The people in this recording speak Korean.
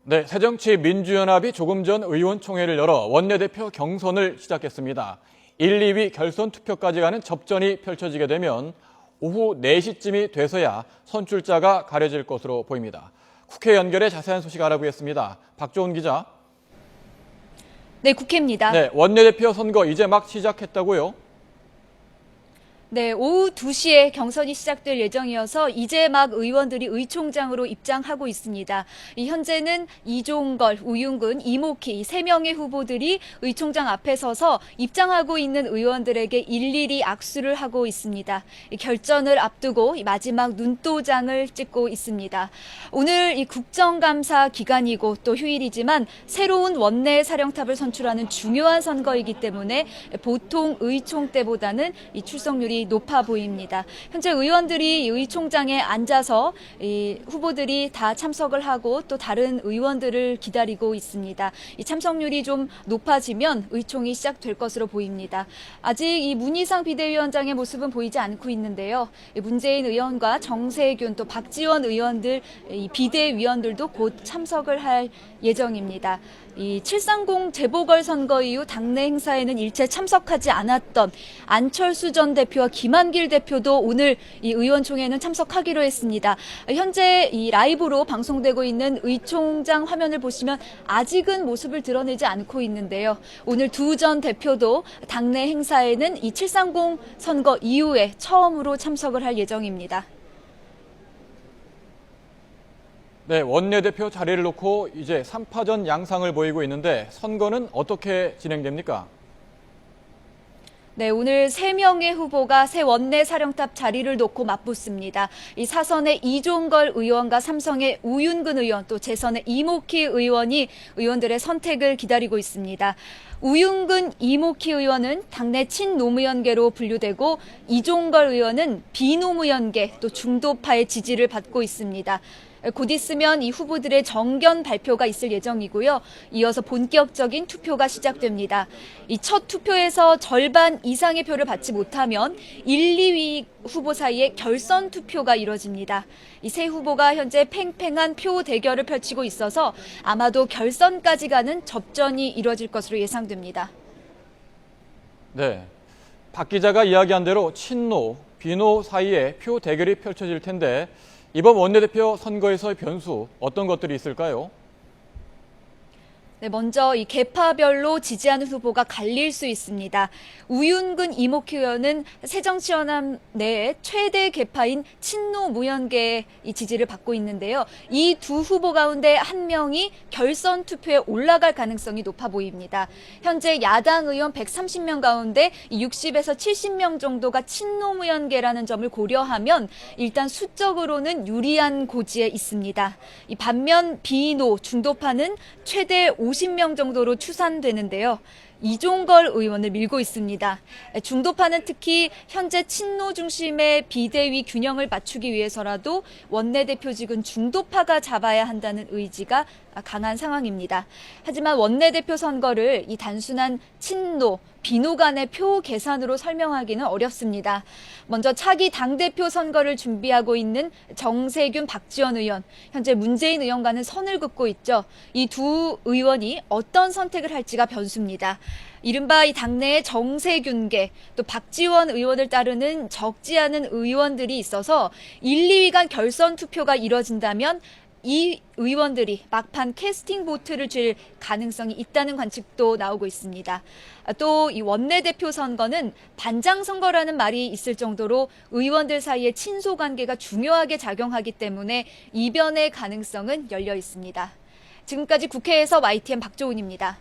네, 새정치민주연합이 조금 전 의원총회를 열어 원내대표 경선을 시작했습니다. 1, 2위 결선 투표까지 가는 접전이 펼쳐지게 되면 오후 4시쯤이 돼서야 선출자가 가려질 것으로 보입니다. 국회 연결해 자세한 소식 알아보겠습니다. 박조은 기자. 네, 국회입니다. 네, 원내대표 선거 이제 막 시작했다고요? 네, 오후 2시에 경선이 시작될 예정이어서 이제 막 의원들이 의총장으로 입장하고 있습니다. 현재는 이종걸, 우윤근, 이목희 3명의 후보들이 의총장 앞에 서서 입장하고 있는 의원들에게 일일이 악수를 하고 있습니다. 결전을 앞두고 마지막 눈도장을 찍고 있습니다. 오늘 이 국정감사 기간이고 또 휴일이지만 새로운 원내 사령탑을 선출하는 중요한 선거이기 때문에 보통 의총 때보다는 이 출석률이 높아 보입니다. 현재 의원들이 의총장에 앉아서 이 후보들이 다 참석을 하고 또 다른 의원들을 기다리고 있습니다. 이 참석률이 좀 높아지면 의총이 시작될 것으로 보입니다. 아직 이 문희상 비대위원장의 모습은 보이지 않고 있는데요. 문재인 의원과 정세균 또 박지원 의원들 이 비대위원들도 곧 참석을 할 예정입니다. 이 730 재보궐선거 이후 당내 행사에는 일체 참석하지 않았던 안철수 전 대표와 김한길 대표도 오늘 이 의원총회에는 참석하기로 했습니다. 현재 이 라이브로 방송되고 있는 의총장 화면을 보시면 아직은 모습을 드러내지 않고 있는데요. 오늘 두 전 대표도 당내 행사에는 이 730 선거 이후에 처음으로 참석을 할 예정입니다. 네, 원내대표 자리를 놓고 이제 3파전 양상을 보이고 있는데 선거는 어떻게 진행됩니까? 네, 오늘 3명의 후보가 새 원내 사령탑 자리를 놓고 맞붙습니다. 이 사선의 이종걸 의원과 삼성의 우윤근 의원, 또 재선의 이목희 의원이 의원들의 선택을 기다리고 있습니다. 우윤근, 이목희 의원은 당내 친노무현계로 분류되고 이종걸 의원은 비노무현계, 또 중도파의 지지를 받고 있습니다. 곧 있으면 이 후보들의 정견 발표가 있을 예정이고요. 이어서 본격적인 투표가 시작됩니다. 이 첫 투표에서 절반 이상의 표를 받지 못하면 1, 2위 후보 사이에 결선 투표가 이뤄집니다. 이 세 후보가 현재 팽팽한 표 대결을 펼치고 있어서 아마도 결선까지 가는 접전이 이뤄질 것으로 예상됩니다. 네, 박 기자가 이야기한 대로 친노, 비노 사이에 표 대결이 펼쳐질 텐데 이번 원내대표 선거에서의 변수 어떤 것들이 있을까요? 네, 먼저 이 계파별로 지지하는 후보가 갈릴 수 있습니다. 우윤근, 이목희 의원은 새정치연합 내에 최대 계파인 친노무현계의 이 지지를 받고 있는데요. 이 두 후보 가운데 한 명이 결선 투표에 올라갈 가능성이 높아 보입니다. 현재 야당 의원 130명 가운데 60에서 70명 정도가 친노무현계라는 점을 고려하면 일단 수적으로는 유리한 고지에 있습니다. 이 반면 비노, 중도파는 최대 50명 정도로 추산되는데요. 이종걸 의원을 밀고 있습니다. 중도파는 특히 현재 친노 중심의 비대위 균형을 맞추기 위해서라도 원내대표직은 중도파가 잡아야 한다는 의지가 강한 상황입니다. 하지만 원내대표 선거를 이 단순한 친노, 비노 간의 표 계산으로 설명하기는 어렵습니다. 먼저 차기 당대표 선거를 준비하고 있는 정세균, 박지원 의원, 현재 문재인 의원과는 선을 긋고 있죠. 이 두 의원이 어떤 선택을 할지가 변수입니다. 이른바 이 당내의 정세균계, 또 박지원 의원을 따르는 적지 않은 의원들이 있어서 1, 2위 간 결선 투표가 이뤄진다면 이 의원들이 막판 캐스팅 보트를 쥘 가능성이 있다는 관측도 나오고 있습니다. 또 이 원내대표 선거는 반장 선거라는 말이 있을 정도로 의원들 사이의 친소 관계가 중요하게 작용하기 때문에 이변의 가능성은 열려 있습니다. 지금까지 국회에서 YTN 박조은입니다.